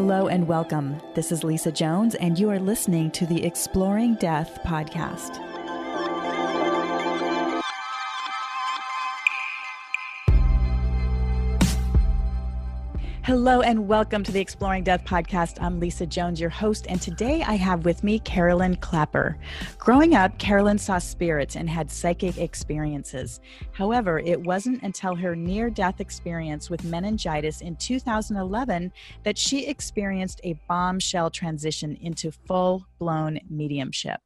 Hello and welcome. This is Lisa Jones, and you are listening to the Exploring Death podcast. Hello and welcome to the Exploring Death podcast. I'm Lisa Jones, your host, and today I have with me Carolyn Clapper. Growing up, Carolyn saw spirits and had psychic experiences. However, it wasn't until her near-death experience with meningitis in 2011 that she experienced a bombshell transition into full-blown mediumship.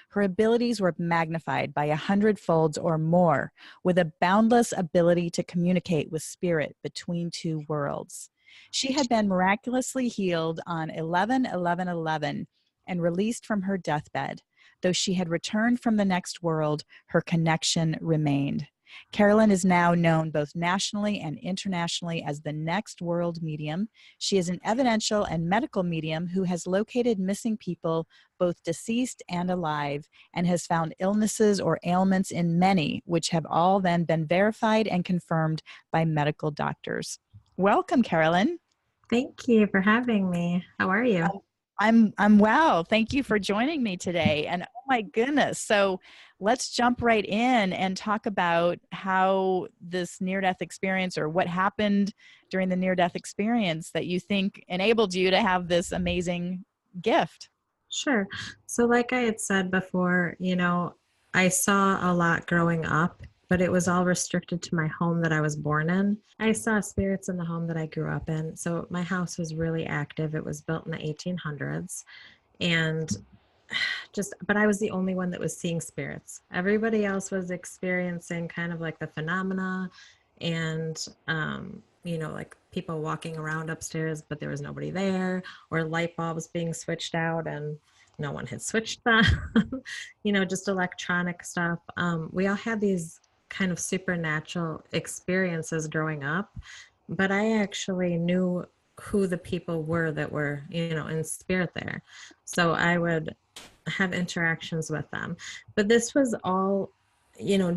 Her abilities were magnified by 100-folds or more, with a boundless ability to communicate with spirit between two worlds. She had been miraculously healed on 11/11/11 and released from her deathbed. Though she had returned from the next world, her connection remained. Carolyn is now known both nationally and internationally as the Next World Medium. She is an evidential and medical medium who has located missing people, both deceased and alive, and has found illnesses or ailments in many, which have all then been verified and confirmed by medical doctors. Welcome, Carolyn. Thank you for having me. How are you? I'm well. Thank you for joining me today. And oh my goodness. So let's jump right in and talk about how this near-death experience, or what happened during the near-death experience that you think enabled you to have this amazing gift. Sure. So like I had said before, I saw a lot growing up, but it was all restricted to my home that I was born in. I saw spirits in the home that I grew up in. So my house was really active. It was built in the 1800s. But I was the only one that was seeing spirits. Everybody else was experiencing kind of like the phenomena and, like people walking around upstairs, but there was nobody there, or light bulbs being switched out and no one had switched them, just electronic stuff. We all had these kind of supernatural experiences growing up, but I actually knew who the people were that were, in spirit there. So I would have interactions with them. But this was all,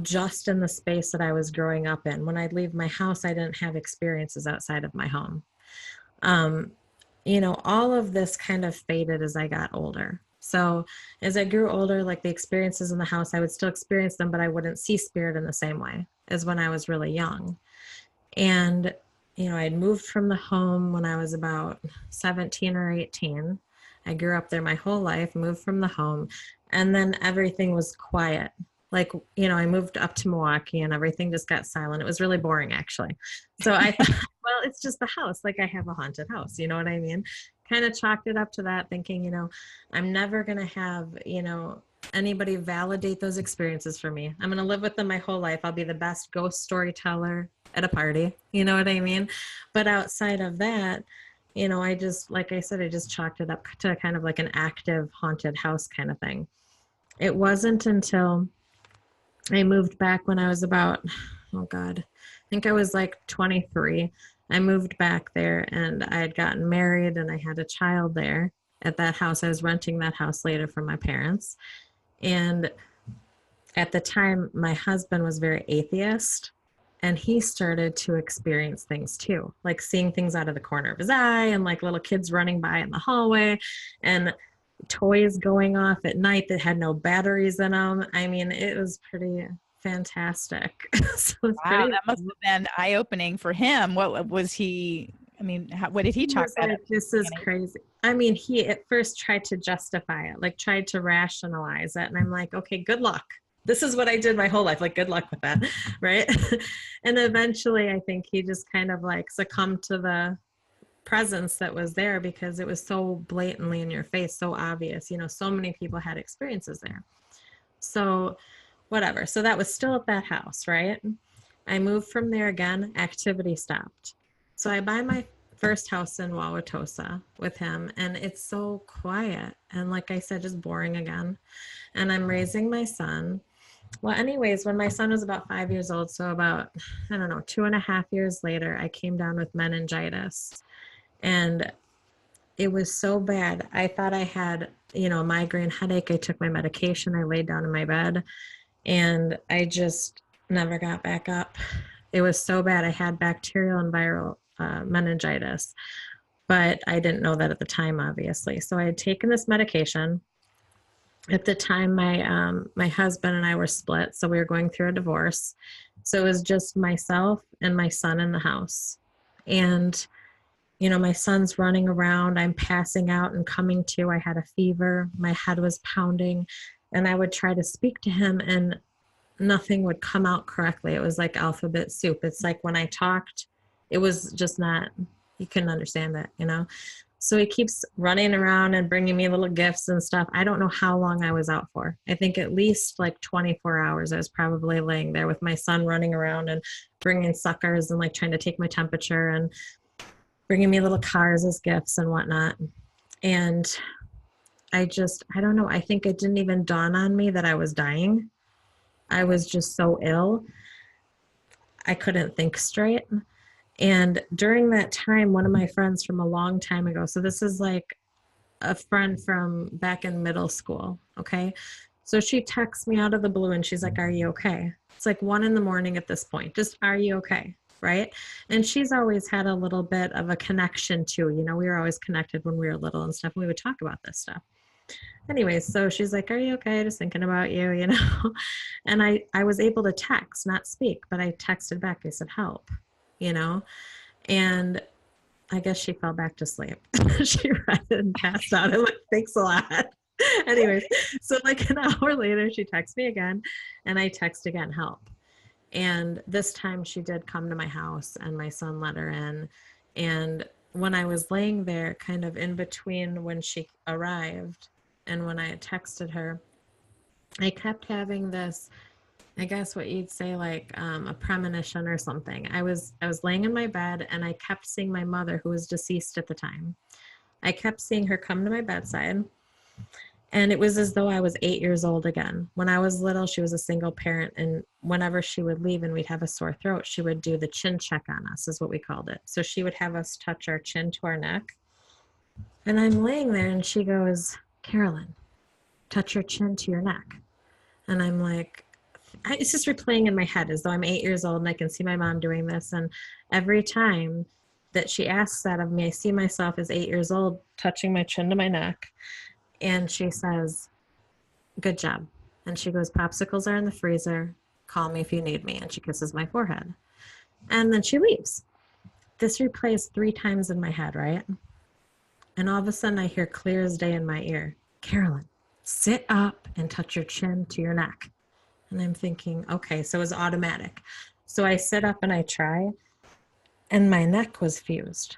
just in the space that I was growing up in. When I'd leave my house, I didn't have experiences outside of my home. All of this kind of faded as I got older. So as I grew older, like the experiences in the house, I would still experience them, but I wouldn't see spirit in the same way as when I was really young. And, I'd moved from the home when I was about 17 or 18. I grew up there my whole life, moved from the home, and then everything was quiet. Like, I moved up to Milwaukee and everything just got silent. It was really boring, actually. So I thought, well, it's just the house. Like I have a haunted house, you know what I mean? Kind of chalked it up to that, thinking, I'm never going to have, anybody validate those experiences for me. I'm going to live with them my whole life. I'll be the best ghost storyteller at a party. You know what I mean? But outside of that, I just, like I said, I just chalked it up to kind of like an active haunted house kind of thing. It wasn't until I moved back when I was about, I think I was like 23. I moved back there and I had gotten married and I had a child there at that house. I was renting that house later from my parents. And at the time, my husband was very atheist, and he started to experience things too, like seeing things out of the corner of his eye and like little kids running by in the hallway and toys going off at night that had no batteries in them. I mean, it was pretty fantastic. So wow, that must have been eye-opening for him. What was he, what did he chalk that up? This is crazy. I mean, he at first tried to justify it, like tried to rationalize it. And I'm like, okay, good luck. This is what I did my whole life. Like, good luck with that. Right. And eventually I think he just kind of like succumbed to the presence that was there because it was so blatantly in your face, so obvious. So many people had experiences there. So whatever. So that was still at that house, right? I moved from there again, activity stopped. So I buy my first house in Wauwatosa with him, and it's so quiet. And like I said, just boring again. And I'm raising my son. Well, anyways, when my son was about 5 years old, so about, 2.5 years later, I came down with meningitis. And it was so bad. I thought I had, a migraine headache. I took my medication. I laid down in my bed, and I just never got back up. It was so bad. I had bacterial and viral meningitis. but I didn't know that at the time, obviously. So I had taken this medication. At the time, my husband and I were split, so we were going through a divorce. So it was just myself and my son in the house. And my son's running around. I'm passing out and coming to. I had a fever. My head was pounding. And I would try to speak to him, and nothing would come out correctly. It was like alphabet soup. It's like when I talked, it was just not, you couldn't understand it. So he keeps running around and bringing me little gifts and stuff. I don't know how long I was out for. I think at least like 24 hours. I was probably laying there with my son running around and bringing suckers and like trying to take my temperature and bringing me little cars as gifts and whatnot. And I don't know. I think it didn't even dawn on me that I was dying. I was just so ill. I couldn't think straight. And during that time, one of my friends from a long time ago, so this is like a friend from back in middle school, okay? So she texts me out of the blue and she's like, "Are you okay?" It's like 1 a.m. at this point. Just, "Are you okay?" Right? And she's always had a little bit of a connection too. We were always connected when we were little and stuff. And we would talk about this stuff. Anyways, so she's like, "Are you okay? Just thinking about you," And I was able to text, not speak, but I texted back. I said, "Help," and I guess she fell back to sleep. She read it and passed out. I'm like, "Thanks a lot." Anyways, so like an hour later, she texts me again, and I text again, "Help." And this time she did come to my house, and my son let her in. And when I was laying there, kind of in between when she arrived and when I had texted her, I kept having this, I guess what you'd say, like a premonition or something. I was laying in my bed, and I kept seeing my mother, who was deceased at the time. I kept seeing her come to my bedside, and it was as though I was 8 years old again. When I was little, she was a single parent, and whenever she would leave and we'd have a sore throat, she would do the chin check on us, is what we called it. So she would have us touch our chin to our neck. And I'm laying there, and she goes, "Carolyn, touch your chin to your neck." And I'm like, it's just replaying in my head as though I'm 8 years old and I can see my mom doing this. And every time that she asks that of me, I see myself as 8 years old touching my chin to my neck. And she says, "Good job." And she goes, "Popsicles are in the freezer. Call me if you need me." And she kisses my forehead. And then she leaves. This replays 3 times in my head, right? And all of a sudden I hear clear as day in my ear, "Carolyn, sit up and touch your chin to your neck." And I'm thinking, okay, so it was automatic. So I sit up and I try, and my neck was fused.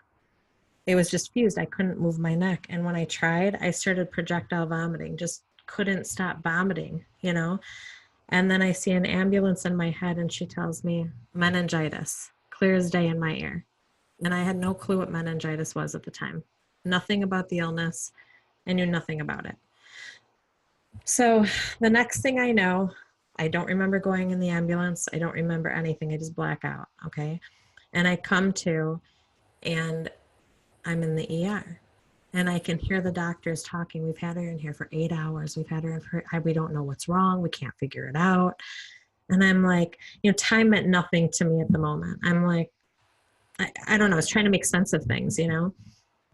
It was just fused. I couldn't move my neck. And when I tried, I started projectile vomiting, just couldn't stop vomiting, And then I see an ambulance in my head, and she tells me, "Meningitis," clear as day in my ear. And I had no clue what meningitis was at the time. Nothing about the illness. I knew nothing about it. So the next thing I know, I don't remember going in the ambulance. I don't remember anything. I just black out, okay? And I come to, and I'm in the ER. And I can hear the doctors talking. "We've had her in here for 8 hours. We've had her in for, we don't know what's wrong. We can't figure it out." And I'm like, time meant nothing to me at the moment. I'm like, I don't know. I was trying to make sense of things,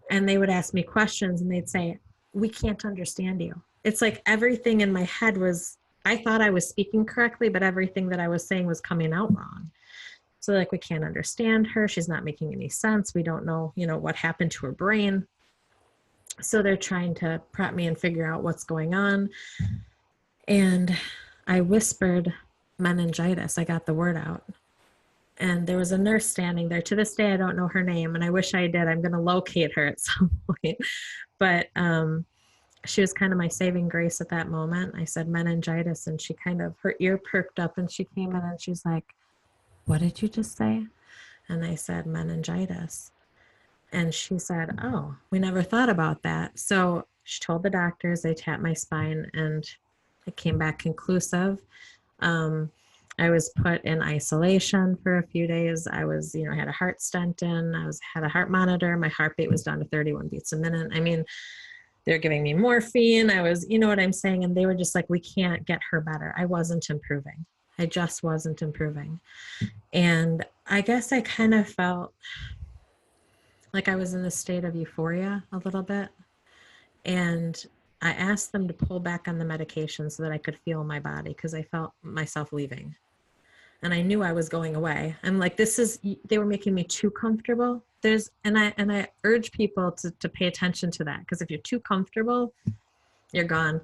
And they would ask me questions, and they'd say, "We can't understand you." It's like everything in my head was, I thought I was speaking correctly, but everything that I was saying was coming out wrong. So like, "We can't understand her. She's not making any sense. We don't know, what happened to her brain." So they're trying to prep me and figure out what's going on. And I whispered meningitis. I got the word out. And there was a nurse standing there. To this day, I don't know her name, and I wish I did. I'm going to locate her at some point. But she was kind of my saving grace at that moment. I said meningitis, and she her ear perked up, and she came in and she's like, "What did you just say?" And I said meningitis. And she said, "Oh, we never thought about that." So she told the doctors, they tapped my spine, and it came back conclusive. I was put in isolation for a few days. I was, I had a heart stent in, had a heart monitor. My heartbeat was down to 31 beats a minute. I mean, they're giving me morphine. I was, you know what I'm saying? And they were just like, "We can't get her better." I wasn't improving. I just wasn't improving. And I guess I kind of felt, like I was in a state of euphoria a little bit. And I asked them to pull back on the medication so that I could feel my body, because I felt myself leaving. And I knew I was going away. I'm like, they were making me too comfortable. And I urge people to pay attention to that, because if you're too comfortable, you're gone.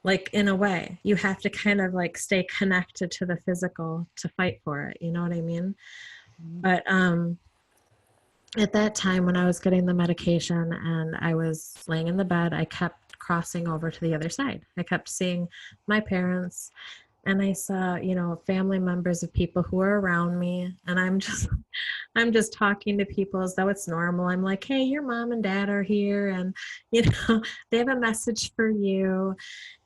Like, in a way, you have to kind of like stay connected to the physical to fight for it. You know what I mean? But at that time, when I was getting the medication and I was laying in the bed, I kept crossing over to the other side. I kept seeing my parents, and I saw, family members of people who are around me. And I'm just talking to people as though it's normal. I'm like, hey, your mom and dad are here, and, they have a message for you.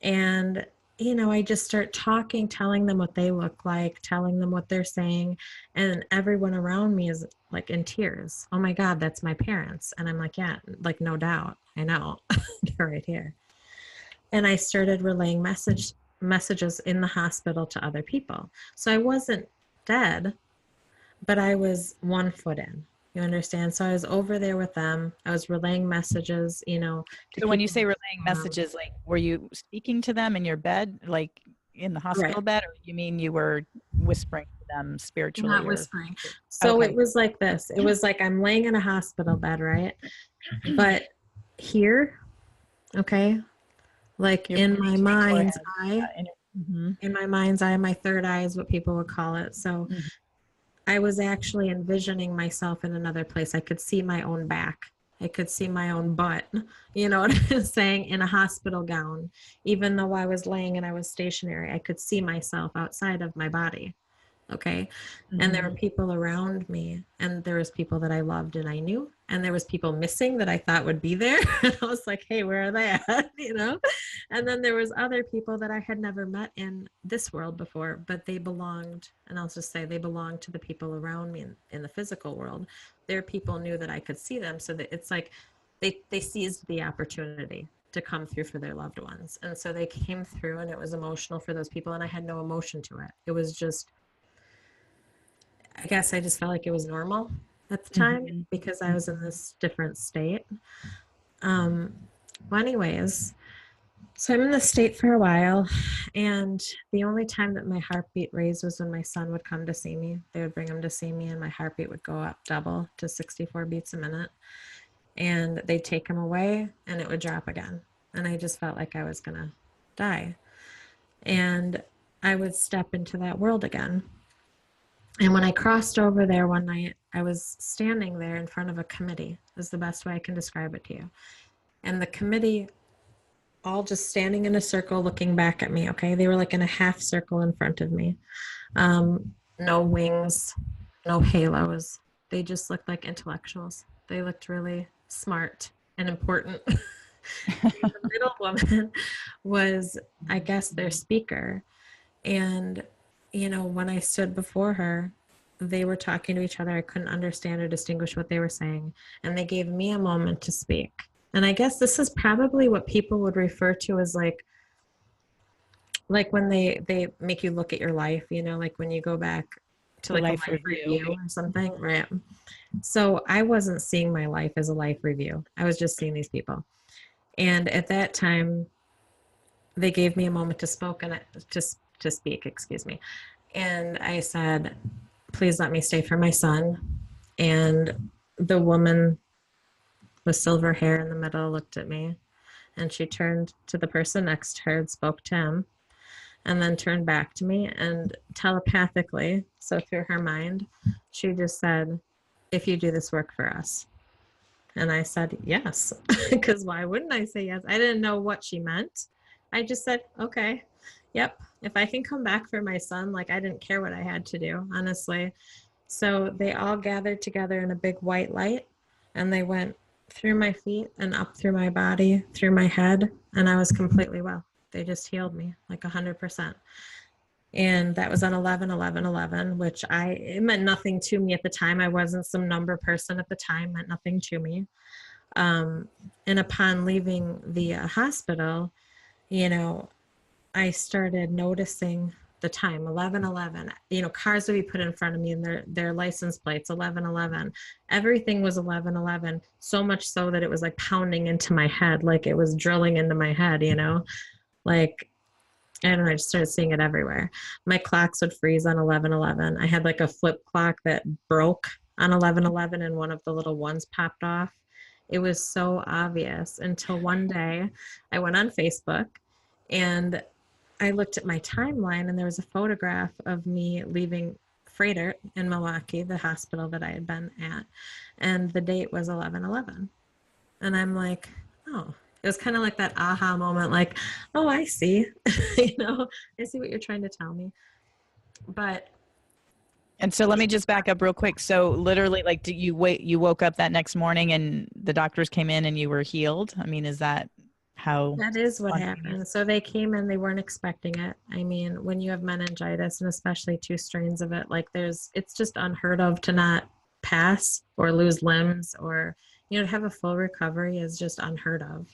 And, I just start talking, telling them what they look like, telling them what they're saying. And everyone around me is like in tears. Oh my God, that's my parents. And I'm like, yeah, like, no doubt. I know. They're right here. And I started relaying messages in the hospital to other people. So I wasn't dead, but I was 1 foot in. You understand? So I was over there with them. I was relaying messages, to So when you people. say relaying messages, like, were you speaking to them in your bed, like in the Right. hospital bed, or you mean you were whispering to them spiritually Not or? whispering. So it Okay. was like this. It was like I'm laying in a hospital bed, right? But here, okay, like Your in my mind's forehead. eye, Mhm. in my mind's eye, my third eye is what people would call it. So Mhm. I was actually envisioning myself in another place. I could see my own back. I could see my own butt, you know what I'm saying, in a hospital gown. Even though I was laying and I was stationary, I could see myself outside of my body. Okay. And there were Mhm. people around me, and there was people that I loved and I knew, and there was people missing that I thought would be there. And I was like, hey, where are they at? And then there was other people that I had never met in this world before, but they belonged, and I'll just say they belonged to the people around me in the physical world. Their people knew that I could see them, so that it's like they seized the opportunity to come through for their loved ones. And so they came through, and it was emotional for those people, and I had no emotion to it. It was just, I guess I just felt like it was normal at the time Mhm. because I was in this different state. Um, well, anyways, so I'm in this state for a while, and the only time that my heartbeat raised was when my son would come to see me. They would bring him to see me, and my heartbeat would go up double to 64 beats a minute. And they'd take him away, and it would drop again. And I just felt like I was going to die. And I would step into that world again. And when I crossed over there one night, I was standing there in front of a committee, is the best way I can describe it to you. And the committee, all just standing in a circle looking back at me, okay? They were like in a half circle in front of me. No wings, no halos. They just looked like intellectuals. They looked really smart and important. The middle woman was, I guess, their speaker. And, when I stood before her, they were talking to each other. I couldn't understand or distinguish what they were saying. And they gave me a moment to speak. And I guess this is probably what people would refer to as like when they make you look at your life, like when you go back to The like a life life review. review or something, right? So I wasn't seeing my life as a life review. I was just seeing these people. And at that time, they gave me a moment to spoke and to speak, excuse me. And I said, please let me stay for my son. And the woman with silver hair in the middle looked at me, and she turned to the person next to her and spoke to him, and then turned back to me, and telepathically, so through her mind, she just said, if you do this work for us. And I said, yes, because why wouldn't I say yes? I didn't know what she meant. I just said, okay, yep. If I can come back for my son, like, I didn't care what I had to do, honestly. So they all gathered together in a big white light, and they went through my feet and up through my body, through my head, and I was completely well. They just healed me like 100%. And that was on 11/11/11, which it meant nothing to me at the time. I wasn't some number person at the time, meant nothing to me. And upon leaving the hospital, I started noticing the time, 11:11. You know, cars would be put in front of me and their license plates, 11:11. Everything was 11:11. So much so that it was like pounding into my head, like it was drilling into my head, you know, like, I don't know, I just started seeing it everywhere. My clocks would freeze on 11:11. I had like a flip clock that broke on 11:11 and one of the little ones popped off. It was so obvious until one day I went on Facebook and I looked at my timeline and there was a photograph of me leaving Freighter in Milwaukee, the hospital that I had been at, and the date was 11:11. And I'm like, oh, it was kind of like that aha moment, like, oh, I see, you know, I see what you're trying to tell me. But And so let me just back up real quick. So literally, like, you woke up that next morning and the doctors came in and you were healed? I mean, is that how? that is what happened. So they came in, they weren't expecting it. I mean, when you have meningitis and especially 2 strains of it, like it's just unheard of to not pass or lose limbs, or, you know, to have a full recovery is just unheard of.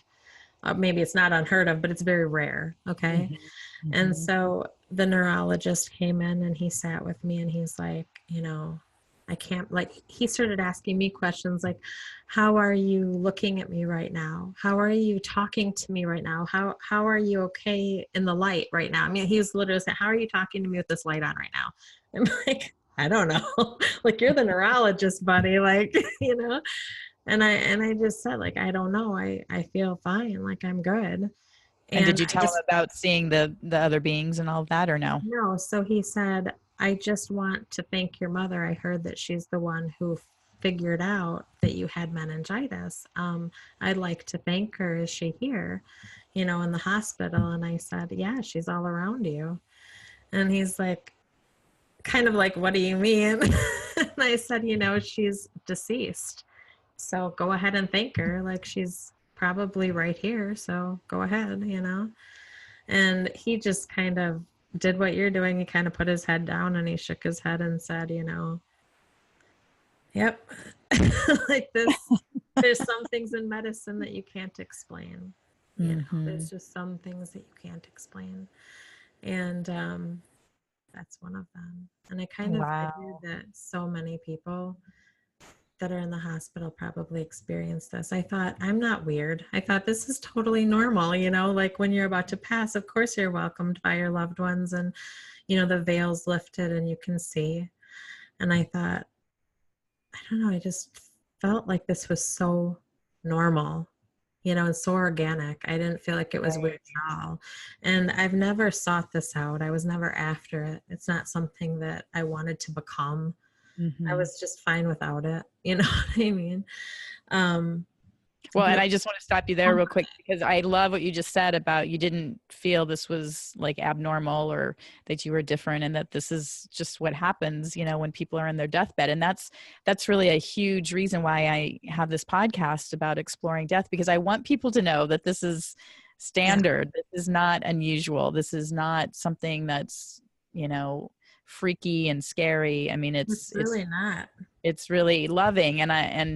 Maybe it's not unheard of, but it's very rare. Okay. Mm-hmm. And Mm-hmm. so the neurologist came in and he sat with me and he's like, you know, I can't, like, he started asking me questions like, how are you looking at me right now? How are you talking to me right now? How are you okay in the light right now? I mean, he was literally saying, how are you talking to me with this light on right now? I'm like, I don't know. Like, you're the neurologist, buddy. Like, you know, and I just said, like, I don't know. I feel fine. Like, I'm good. And did And you I tell him just, about seeing the other beings and all of that, or no? no. So he said, I just want to thank your mother. I heard that she's the one who figured out that you had meningitis. I'd like to thank her. Is she here, you know, in the hospital? And I said, yeah, she's all around you. And he's like, kind of like, what do you mean? And I said, you know, she's deceased. So go ahead and thank her. Like, she's probably right here. So go ahead, you know? And he just kind of did what you're doing. He kind of put his head down and he shook his head and said, you know, yep. Like this, there's some things in medicine that you can't explain. You know, there's just some things that you can't explain. And that's one of them. And I kind of figured that so many people that are in the hospital probably experience this. I thought, I'm not weird. I thought this is totally normal, you know, like when you're about to pass, of course you're welcomed by your loved ones and, you know, the veil's lifted and you can see. And I thought, I don't know, I just felt like this was so normal, you know, and so organic. I didn't feel like it was weird at all. And I've never sought this out. I was never after it. It's not something that I wanted to become. I was just fine without it. You know what I mean? Well, and I just want to stop you there real quick because I love what you just said about you didn't feel this was like abnormal or that you were different and that this is just what happens, you know, when people are in their deathbed. And that's really a huge reason why I have this podcast about exploring death, because I want people to know that this is standard. Yeah. This is not unusual. This is not something that's, you know, freaky and scary. I mean, it's really not. It's really loving. And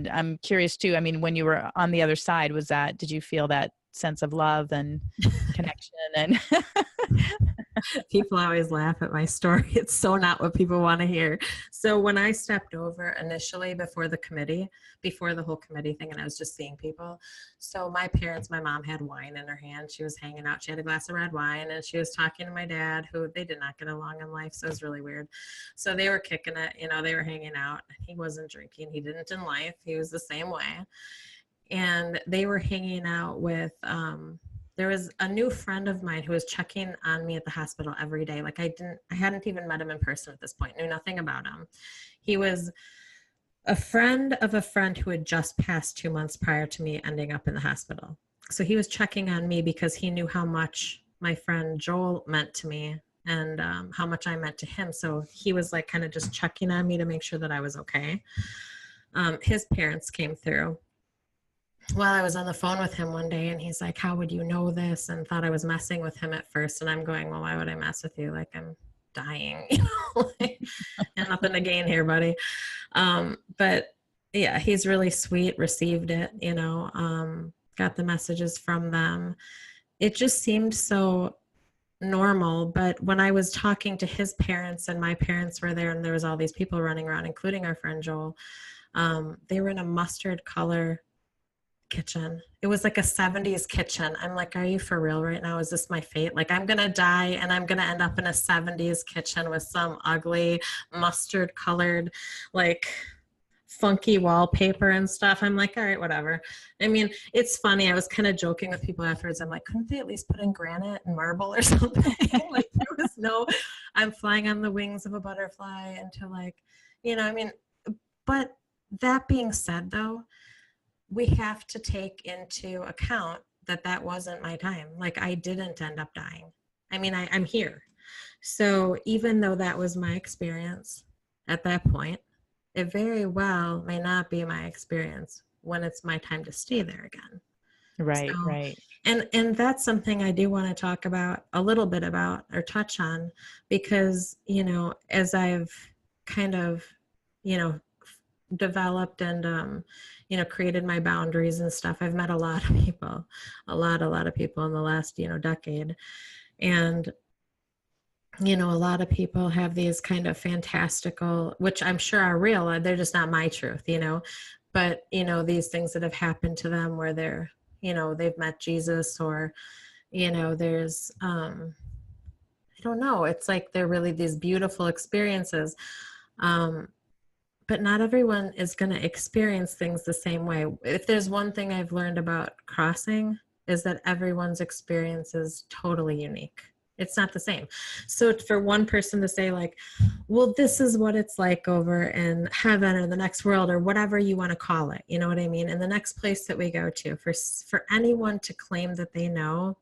I'm curious too. I mean, when you were on the other side, did you feel that sense of love and connection? And people always laugh at my story. It's so not what people want to hear. So when I stepped over initially before the whole committee thing, and I was just seeing people. So my mom had wine in her hand. She was hanging out. She had a glass of red wine and she was talking to my dad, who they did not get along in life. So it was really weird. So they were kicking it, you know, they were hanging out. He wasn't drinking. He didn't in life. He was the same way. And they were hanging out with, there was a new friend of mine who was checking on me at the hospital every day. Like I hadn't even met him in person at this point, knew nothing about him. He was a friend of a friend who had just passed 2 months prior to me ending up in the hospital. So he was checking on me because he knew how much my friend Joel meant to me and how much I meant to him. So he was like kind of just checking on me to make sure that I was okay. His parents came through while I was on the phone with him one day, and he's like, how would you know this? And thought I was messing with him at first. And I'm going, well, why would I mess with you? Like, I'm dying, you know, like, and nothing to gain here, buddy. But yeah, he's really sweet, received it, you know, got the messages from them. It just seemed so normal. But when I was talking to his parents and my parents were there and there was all these people running around, including our friend Joel, they were in a mustard color kitchen. It was like a 70s kitchen. I'm like, are you for real right now? Is this my fate? Like, I'm going to die and I'm going to end up in a 70s kitchen with some ugly mustard colored, like, funky wallpaper and stuff. I'm like, all right, whatever. I mean, it's funny. I was kind of joking with people afterwards. I'm like, couldn't they at least put in granite and marble or something? Like, there was no, I'm flying on the wings of a butterfly into, like, I mean, but that being said, though, we have to take into account that that wasn't my time. Like, I didn't end up dying. I mean, I'm here. So even though that was my experience at that point, it very well may not be my experience when it's my time to stay there again. Right, So, right. And that's something I do want to talk about a little bit about or touch on, because, as I've kind of, developed and, created my boundaries and stuff, I've met a lot of people, a lot of people in the last, decade. And a lot of people have these kind of fantastical, which I'm sure are real, they're just not my truth, but, these things that have happened to them where they're, they've met Jesus, or, there's, I don't know, it's like they're really these beautiful experiences. But not everyone is going to experience things the same way. If there's one thing I've learned about crossing, is that everyone's experience is totally unique. It's not the same. So for one person to say, like, well, this is what it's like over in heaven or the next world or whatever you want to call it, you know what I mean? And the next place that we go to, for anyone to claim that they know,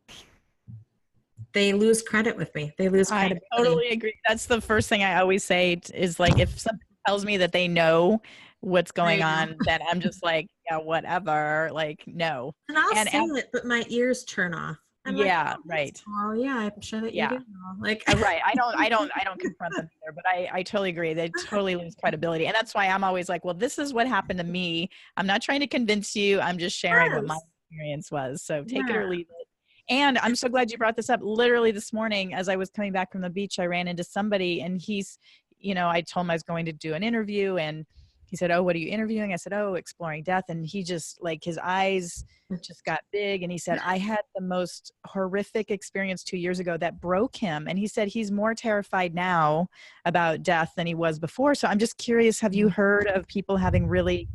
they lose credit with me. They lose credibility. I totally agree. That's the first thing I always say is, like, if somebody tells me that they know what's going on, then I'm just like, yeah, whatever. Like, no. And I'll say it, but my ears turn off. I'm yeah, like, oh, right. Oh yeah, I'm sure that you do know. Like, right. I don't confront them either, but I totally agree. They totally lose credibility. And that's why I'm always like, well, this is what happened to me. I'm not trying to convince you. I'm just sharing what my experience was. So take it or leave it. And I'm so glad you brought this up. Literally this morning, as I was coming back from the beach, I ran into somebody, and he's, I told him I was going to do an interview, and he said, oh, what are you interviewing? I said, oh, Exploring Death. And he just, like, his eyes just got big. And he said, I had the most horrific experience 2 years ago that broke him. And he said he's more terrified now about death than he was before. So I'm just curious, have you heard of people having really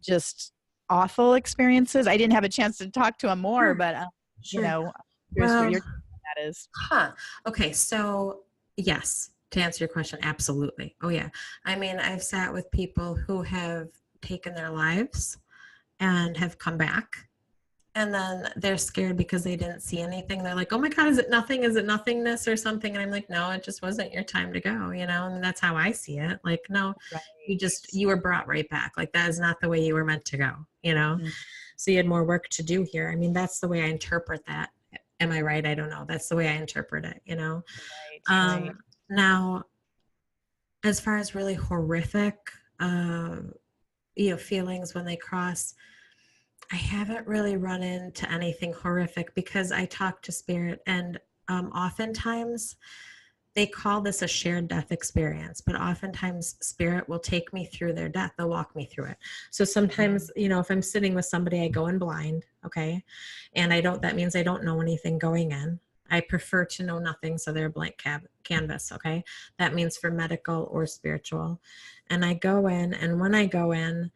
just awful experiences? I didn't have a chance to talk to him more, but, well, your that is. Okay. So yes, to answer your question, absolutely. Oh yeah. I mean, I've sat with people who have taken their lives and have come back, and then they're scared because they didn't see anything. They're like, oh my God, is it nothing? Is it nothingness or something? And I'm like, no, it just wasn't your time to go, and that's how I see it. Like, no, you were brought right back. Like, that is not the way you were meant to go, Mm-hmm. So you had more work to do here. I mean, that's the way I interpret that. Am I right? I don't know. That's the way I interpret it, Right. Now, as far as really horrific, feelings when they cross, I haven't really run into anything horrific because I talk to spirit, and oftentimes they call this a shared death experience, but oftentimes spirit will take me through their death. They'll walk me through it. So sometimes, if I'm sitting with somebody, I go in blind. Okay. And that means I don't know anything going in. I prefer to know nothing. So they're a blank canvas. Okay. That means for medical or spiritual. And I go in, and when I go in,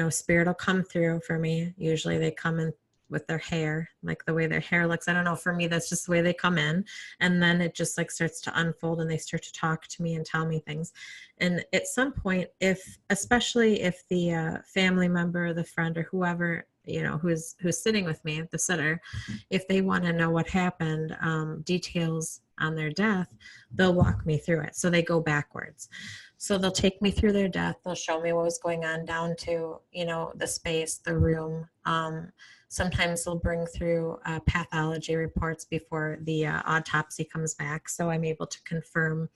spirit will come through for me. Usually they come in with their hair, like the way their hair looks. I don't know. For me, that's just the way they come in. And then it just like starts to unfold, and they start to talk to me and tell me things. And at some point, especially if the family member, the friend, or whoever, who's sitting with me, the sitter, if they want to know what happened, details on their death, they'll walk me through it. So they go backwards. So they'll take me through their death. They'll show me what was going on down to, the space, the room. Sometimes they'll bring through pathology reports before the autopsy comes back. So I'm able to confirm,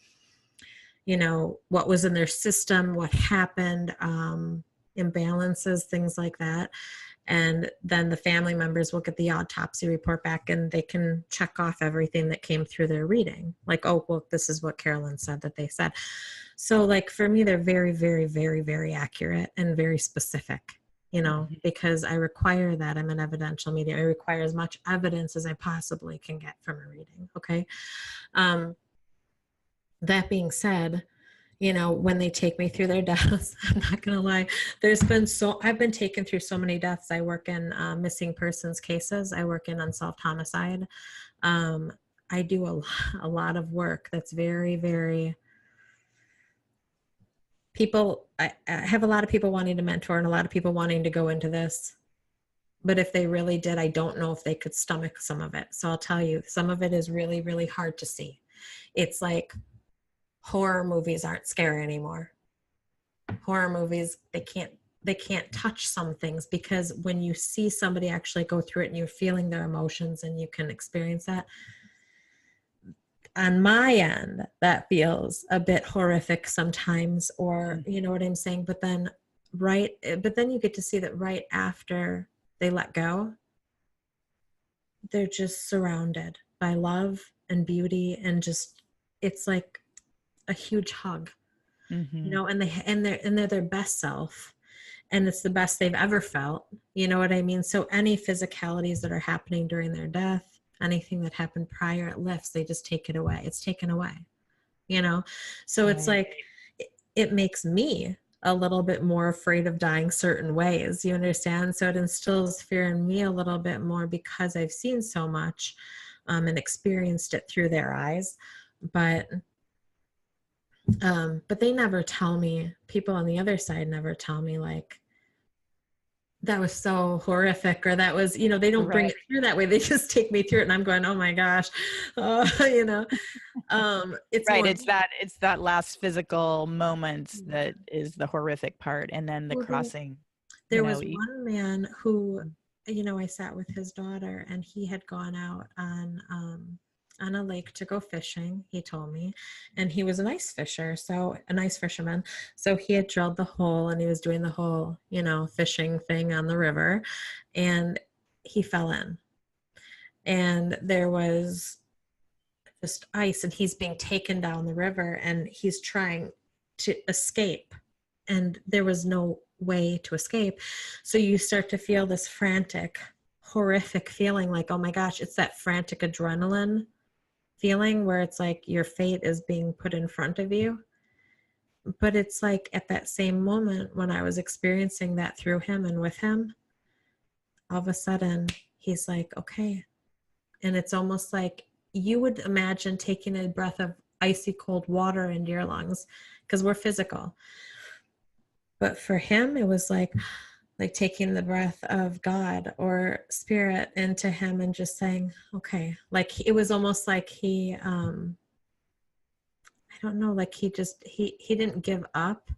what was in their system, what happened, imbalances, things like that. And then the family members will get the autopsy report back and they can check off everything that came through their reading. Like, oh, well, this is what Carolyn said that they said. So like for me, they're very, very, very, very accurate and very specific, you know, because I require that. I'm an evidential medium. I require as much evidence as I possibly can get from a reading. Okay. That being said, you know, when they take me through their deaths, I'm not going to lie, I've been taken through so many deaths. I work in missing persons cases. I work in unsolved homicide. I do a lot of work that's very, very, I have a lot of people wanting to mentor and a lot of people wanting to go into this. But if they really did, I don't know if they could stomach some of it. So I'll tell you, some of it is really, really hard to see. It's like, horror movies aren't scary anymore. Horror movies, they can't touch some things, because when you see somebody actually go through it and you're feeling their emotions and you can experience that, on my end, that feels a bit horrific sometimes, or you know what I'm saying? But then you get to see that right after they let go, they're just surrounded by love and beauty, and just, it's like a huge hug, you know, and they're their best self, and it's the best they've ever felt. You know what I mean? So any physicalities that are happening during their death, anything that happened prior, it lifts. They just take it away. It's taken away, you know? So it's like, it makes me a little bit more afraid of dying certain ways. You understand? So it instills fear in me a little bit more, because I've seen so much and experienced it through their eyes. But they never tell me, people on the other side never tell me like, that was so horrific, or that was, you know, they don't bring it through that way. They just take me through it and I'm going, oh my gosh, you know, it's right. It's that last physical moment that is the horrific part. And then the crossing. There was one man who, you know, I sat with his daughter, and he had gone out on a lake to go fishing, he told me, and he was a nice fisherman. So he had drilled the hole and he was doing the whole, you know, fishing thing on the river, and he fell in, and there was just ice, and he's being taken down the river, and he's trying to escape, and there was no way to escape. So you start to feel this frantic, horrific feeling, like, oh my gosh, it's that frantic adrenaline feeling where it's like your fate is being put in front of you. But it's like at that same moment when I was experiencing that through him and with him, all of a sudden he's like, okay. And it's almost like you would imagine taking a breath of icy cold water into your lungs, because we're physical. But for him, it was like taking the breath of God or spirit into him and just saying, okay, like it was almost like he, I don't know, like he didn't give up.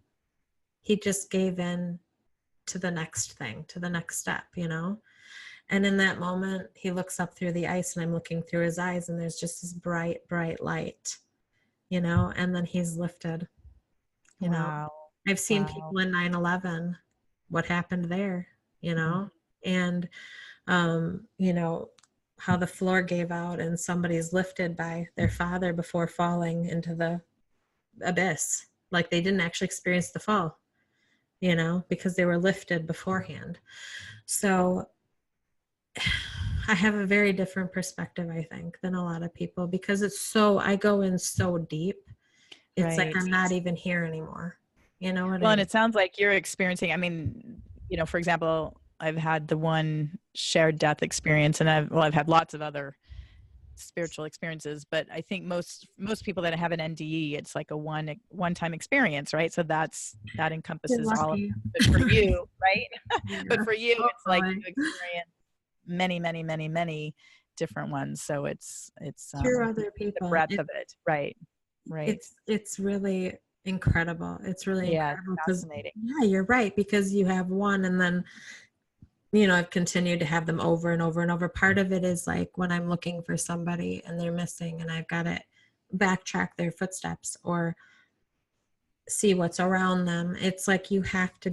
He just gave in to the next thing, to the next step, you know? And in that moment, he looks up through the ice, and I'm looking through his eyes, and there's just this bright, bright light, you know? And then he's lifted, you know? I've seen people in 9/11, what happened there, you know, and, you know, how the floor gave out and somebody's lifted by their father before falling into the abyss. Like they didn't actually experience the fall, you know, because they were lifted beforehand. So I have a very different perspective, I think, than a lot of people, because I go in so deep. It's like, I'm not even here anymore. You know what I mean? And it sounds like you're experiencing, I mean, you know, for example, I've had the one shared death experience, and I've had lots of other spiritual experiences, but I think most people that have an NDE, it's like a one-time experience, right? So that encompasses all of it. But for you, right? Yeah. But for you, it's like you experience many different ones. So it's through other people, the breadth of it, right? It's really incredible. It's really incredible. Fascinating. Yeah, you're right, because you have one, and then, you know, I've continued to have them over and over and over. Part of it is like when I'm looking for somebody and they're missing, and I've got to backtrack their footsteps or see what's around them. It's like you have to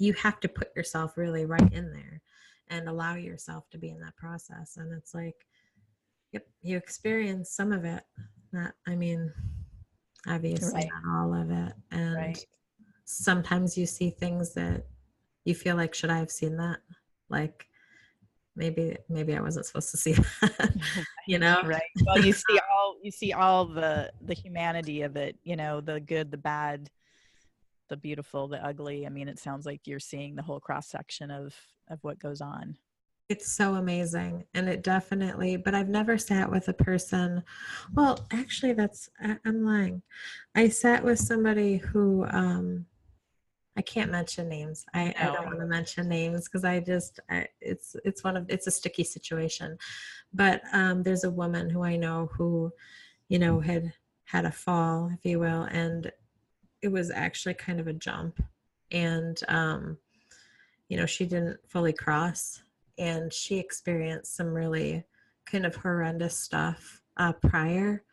you have to put yourself really right in there and allow yourself to be in that process. And it's like, yep, you experience some of it. Not, I mean, obviously not all of it. And sometimes you see things that you feel like, should I have seen that? Like, maybe I wasn't supposed to see that, you know? Right. Well, you see all the humanity of it, you know, the good, the bad, the beautiful, the ugly. I mean, it sounds like you're seeing the whole cross section of what goes on. It's so amazing. And it definitely, but I've never sat with a person. Well, actually I'm lying. I sat with somebody who, I can't mention names. I don't want to mention names because it's a sticky situation. But there's a woman who I know who, you know, had a fall, if you will, and it was actually kind of a jump. And, you know, she didn't fully cross, and she experienced some really kind of horrendous stuff prior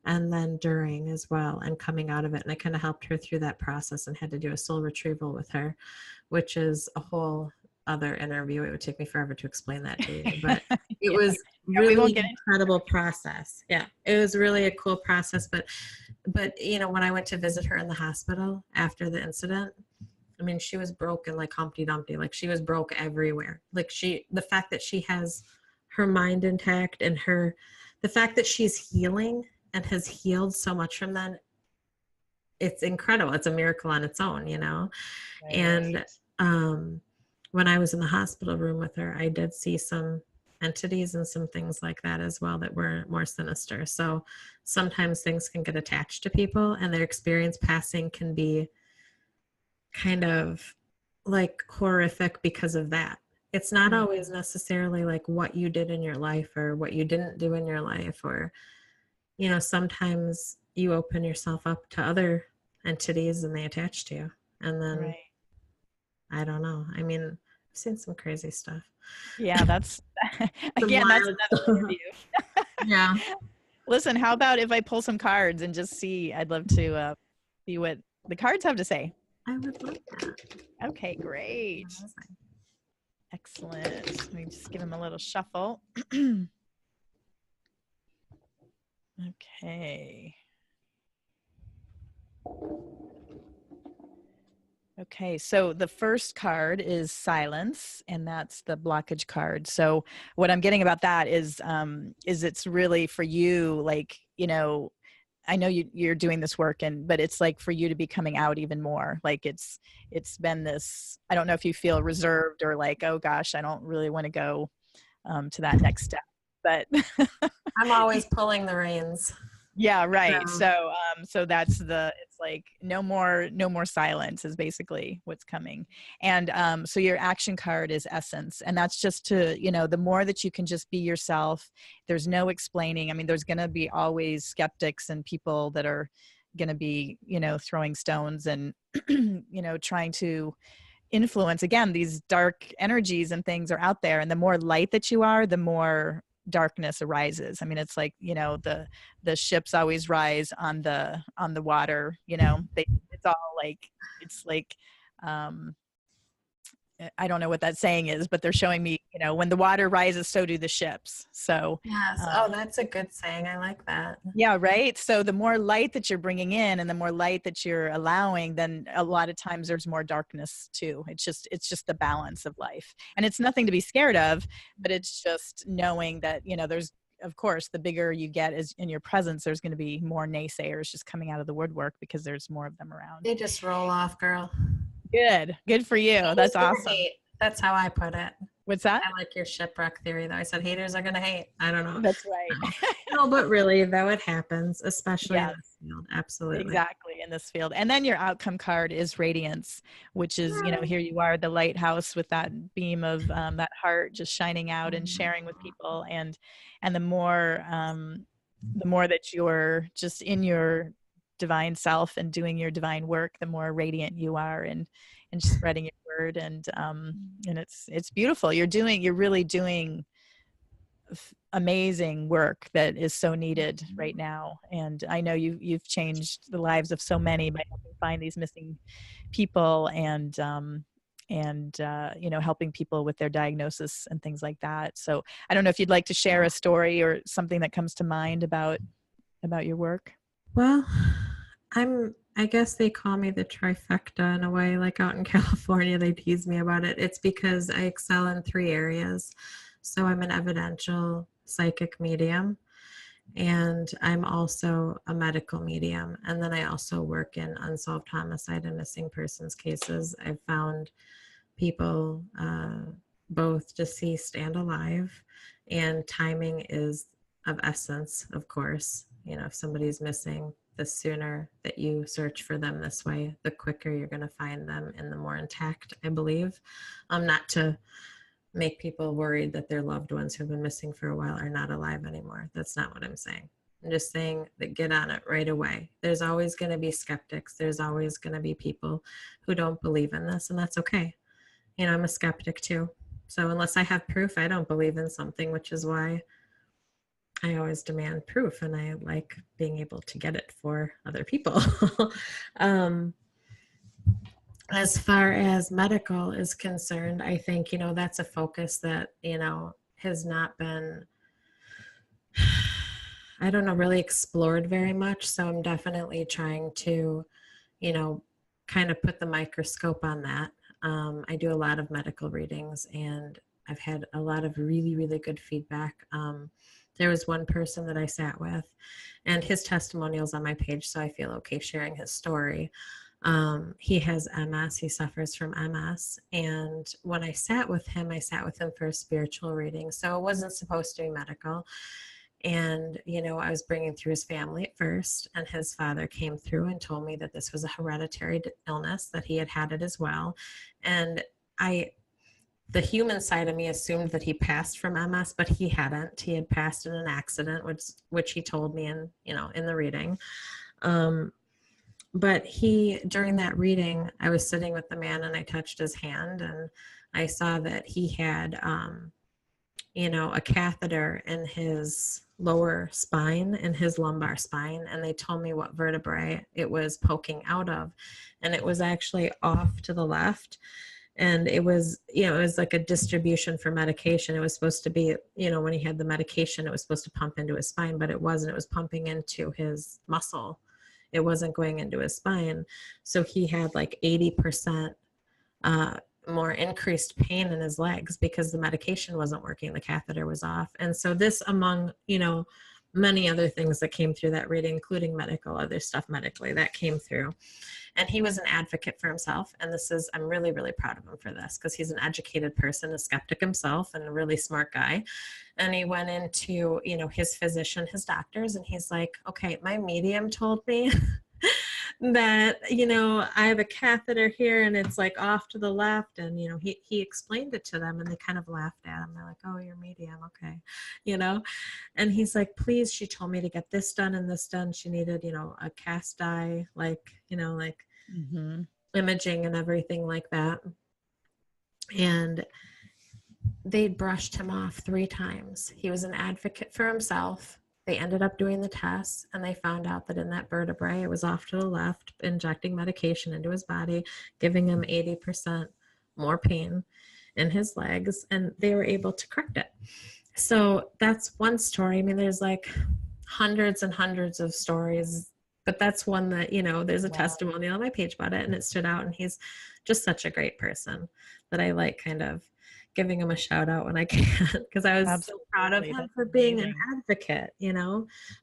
and then during as well, and coming out of it. And I kind of helped her through that process and had to do a soul retrieval with her, which is a whole other interview. It would take me forever to explain that to you, but it was really an incredible process. Yeah, it was really a cool process. But you know, when I went to visit her in the hospital after the incident, I mean, she was broken like Humpty Dumpty. Like, she was broke everywhere. Like, the fact that she has her mind intact and the fact that she's healing and has healed so much from that, it's incredible. It's a miracle on its own, you know? Right. And when I was in the hospital room with her, I did see some entities and some things like that as well that were more sinister. So sometimes things can get attached to people, and their experience passing can be kind of like horrific because of that. It's not always necessarily like what you did in your life or what you didn't do in your life, or, you know, sometimes you open yourself up to other entities and they attach to you. And then, I don't know. I mean, I've seen some crazy stuff. Yeah, that's, again, that's another interview. Yeah. Listen, how about if I pull some cards and just see, I'd love to see what the cards have to say. I would love that. Okay, great. Excellent. Let me just give him a little shuffle. Okay. Okay, so the first card is silence, and that's the blockage card. So what I'm getting about that is it's really for you, like, you know, I know you're doing this work, but it's like for you to be coming out even more. Like it's been this, I don't know if you feel reserved or like, oh gosh, I don't really want to go to that next step, but I'm always pulling the reins. Yeah, right. So that's it's like no more silence is basically what's coming. And so your action card is essence, and that's just to, you know, the more that you can just be yourself, there's no explaining. I mean, there's going to be always skeptics and people that are going to be, you know, throwing stones and, you know, trying to influence. Again, these dark energies and things are out there, and the more light that you are, the more darkness arises. I mean, it's like, you know, the ships always rise on the water, you know, it's all like, it's like, I don't know what that saying is, but they're showing me, you know, when the water rises, so do the ships. So yes. Oh, that's a good saying. I like that. Yeah. Right. So the more light that you're bringing in and the more light that you're allowing, then a lot of times there's more darkness too. It's just the balance of life, and it's nothing to be scared of, but it's just knowing that, you know, there's, of course, the bigger you get is in your presence, there's going to be more naysayers just coming out of the woodwork because there's more of them around. They just roll off, girl. Good for you. That's awesome. Hate. That's how I put it. What's that? I like your shipwreck theory, though. I said haters are going to hate. I don't know. That's right. No, but really, though, it happens, especially in this field. Absolutely. Exactly, in this field. And then your outcome card is radiance, which is, you know, here you are, the lighthouse with that beam of that heart just shining out and sharing with people. And the more that you're just in your divine self and doing your divine work, the more radiant you are and spreading your word. And it's beautiful. You're really doing amazing work that is so needed right now. And I know you've changed the lives of so many by helping find these missing people and and helping people with their diagnosis and things like that. So I don't know if you'd like to share a story or something that comes to mind about your work. Well, I guess they call me the trifecta in a way, like out in California, they tease me about it. It's because I excel in 3 areas. So I'm an evidential psychic medium, and I'm also a medical medium. And then I also work in unsolved homicide and missing persons cases. I've found people, both deceased and alive, and timing is of essence, of course. If somebody's missing, the sooner that you search for them this way, the quicker you're going to find them and the more intact, I believe. Not to make people worried that their loved ones who've been missing for a while are not alive anymore. That's not what I'm saying. I'm just saying that get on it right away. There's always going to be skeptics. There's always going to be people who don't believe in this, and that's okay. I'm a skeptic too. So unless I have proof, I don't believe in something, which is why I always demand proof, and I like being able to get it for other people. As far as medical is concerned, I think, that's a focus that, has not been, I don't know, really explored very much. So I'm definitely trying to, kind of put the microscope on that. I do a lot of medical readings, and I've had a lot of really, really good feedback. There was one person that I sat with, and his testimonial's on my page, so I feel okay sharing his story. He has MS. He suffers from MS. And when I sat with him for a spiritual reading. So it wasn't supposed to be medical. And, I was bringing through his family at first, and his father came through and told me that this was a hereditary illness, that he had had it as well. And the human side of me assumed that he passed from MS, but he hadn't. He had passed in an accident, which he told me in the reading. But during that reading, I was sitting with the man and I touched his hand, and I saw that he had, a catheter in his lower spine, in his lumbar spine. And they told me what vertebrae it was poking out of. And it was actually off to the left. And it was, it was like a distribution for medication. It was supposed to be, when he had the medication, it was supposed to pump into his spine, but it wasn't. It was pumping into his muscle. It wasn't going into his spine. So he had like 80% more increased pain in his legs because the medication wasn't working. The catheter was off. And so this, among, many other things that came through that reading, including other stuff medically that came through. And he was an advocate for himself. And I'm really, really proud of him for this, because he's an educated person, a skeptic himself, and a really smart guy. And he went into, his physician, his doctors, and he's like, okay, my medium told me that, I have a catheter here and it's like off to the left. And, he explained it to them, and they kind of laughed at him. They're like, oh, you're medium. Okay. And he's like, please, she told me to get this done and this done. She needed, a cast eye, imaging and everything like that. And they brushed him off 3 times. He was an advocate for himself. They ended up doing the tests, and they found out that in that vertebrae, it was off to the left, injecting medication into his body, giving him 80% more pain in his legs, and they were able to correct it. So that's one story. I mean, there's like hundreds and hundreds of stories, but that's one that, there's a testimonial on my page about it, and it stood out. And he's just such a great person that I like kind of giving him a shout out when I can, because I was so proud of him for being an advocate.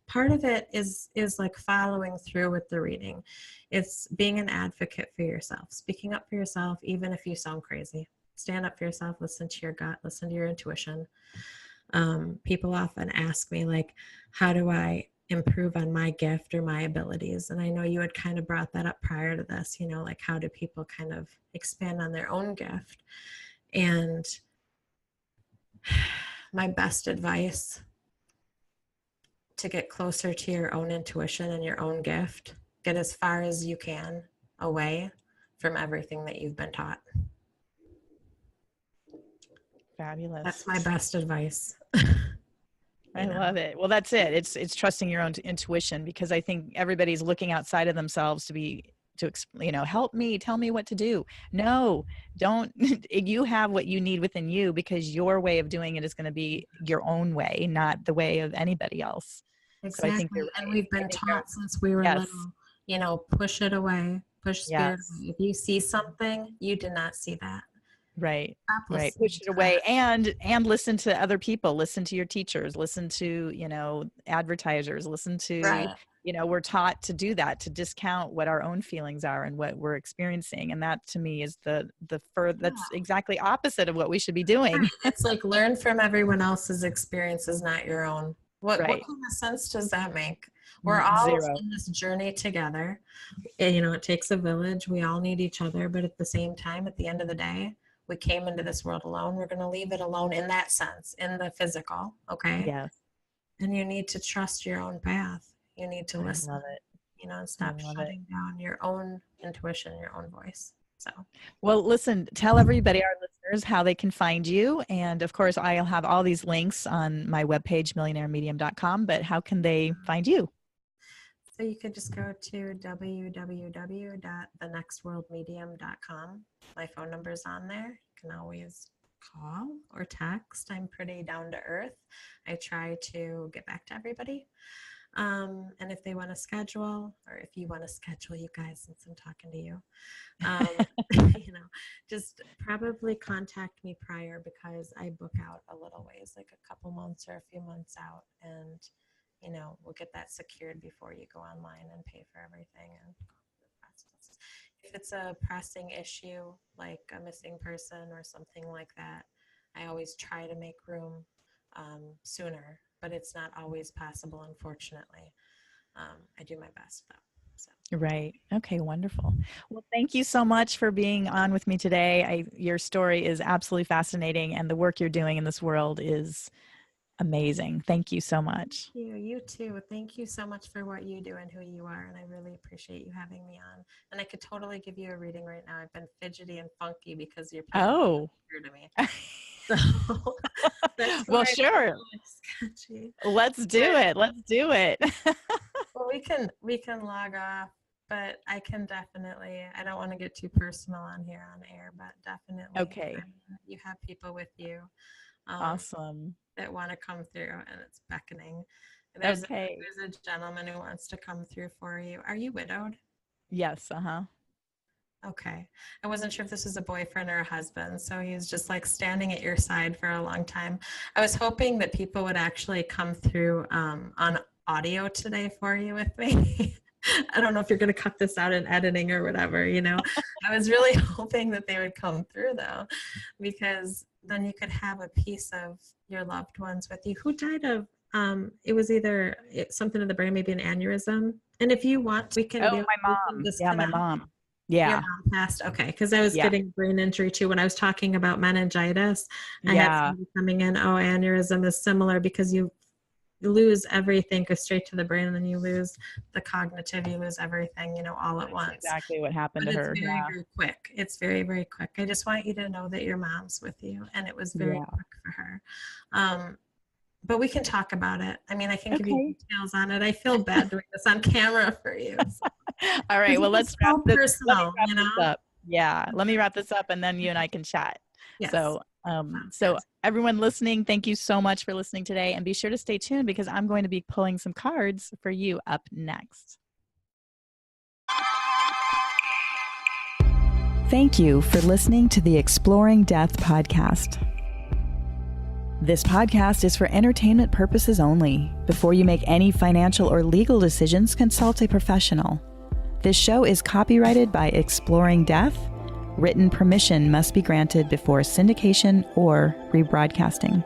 Part of it is like following through with the reading. It's being an advocate for yourself, speaking up for yourself, even if you sound crazy. Stand up for yourself, listen to your gut, listen to your intuition. People often ask me, like, how do I improve on my gift or my abilities? And I know you had kind of brought that up prior to this, like how do people kind of expand on their own gift? And my best advice to get closer to your own intuition and your own gift, get as far as you can away from everything that you've been taught. Fabulous. That's my best advice. I love it. Well, that's it. It's trusting your own intuition, because I think everybody's looking outside of themselves to help me, tell me what to do. No, don't. You have what you need within you, because your way of doing it is going to be your own way, not the way of anybody else. Exactly. So I think you're right. And we've been taught since we were little, push it away, push spirit away. If you see something, you did not see that. Right. Push it away and listen to other people, listen to your teachers, listen to, advertisers, listen to, we're taught to do that, to discount what our own feelings are and what we're experiencing. And that to me is that's exactly opposite of what we should be doing. It's like learn from everyone else's experiences, not your own. What kind of sense does that make? We're all in this journey together. And, it takes a village. We all need each other. But at the same time, at the end of the day, we came into this world alone. We're going to leave it alone in that sense, in the physical. Okay. Yes. And you need to trust your own path. You need to listen. I love it. And stop shutting down your own intuition, your own voice. So, well, listen, tell everybody, our listeners, how they can find you. And of course, I'll have all these links on my webpage, millionairemedium.com, but how can they find you? So you could just go to www.thenextworldmedium.com. My phone number's on there. You can always call or text. I'm pretty down to earth. I try to get back to everybody. And if they want to schedule, or if you want to schedule, you guys, since I'm talking to you, just probably contact me prior, because I book out a little ways, like a couple months or a few months out. And we'll get that secured before you go online and pay for everything and go through the process. If it's a pressing issue, like a missing person or something like that, I always try to make room sooner, but it's not always possible, unfortunately. I do my best, though. So. Right. Okay, wonderful. Well, thank you so much for being on with me today. Your story is absolutely fascinating, and the work you're doing in this world is amazing. Thank you so much. Thank you. You too. Thank you so much for what you do and who you are. And I really appreciate you having me on. And I could totally give you a reading right now. I've been fidgety and funky because you're here to me. So well, sure. Let's do it. Let's do it. Well, we can log off, but I can definitely, I don't want to get too personal on here on air, but definitely. Okay. You have people with you. Awesome. That want to come through, and it's beckoning. There's a gentleman who wants to come through for you. Are you widowed? Yes. Okay. I wasn't sure if this was a boyfriend or a husband, so he's just like standing at your side for a long time. I was hoping that people would actually come through on audio today for you with me. I don't know if you're going to cut this out in editing or whatever, I was really hoping that they would come through, though, because then you could have a piece of your loved ones with you who died of, it was either something in the brain, maybe an aneurysm. And if you want, we can. Oh, my mom. Yeah, my mom. Yeah. Your mom passed. Okay. Because I was getting brain injury too. When I was talking about meningitis, I had somebody coming in, aneurysm is similar, because you lose everything, go straight to the brain, and then you lose the cognitive, you lose everything, all at once. Exactly what happened to her. It's very, very quick. It's very, very quick. I just want you to know that your mom's with you, and it was very quick for her. But we can talk about it. I mean, I can give you details on it. I feel bad doing this on camera for you. So. All right. Well, let's wrap this up. Yeah. Let me wrap this up, and then you and I can chat. Yes. So everyone listening, thank you so much for listening today, and be sure to stay tuned, because I'm going to be pulling some cards for you up next. Thank you for listening to the Exploring Death podcast. This podcast is for entertainment purposes only. Before you make any financial or legal decisions, consult a professional. This show is copyrighted by Exploring Death. Written permission must be granted before syndication or rebroadcasting.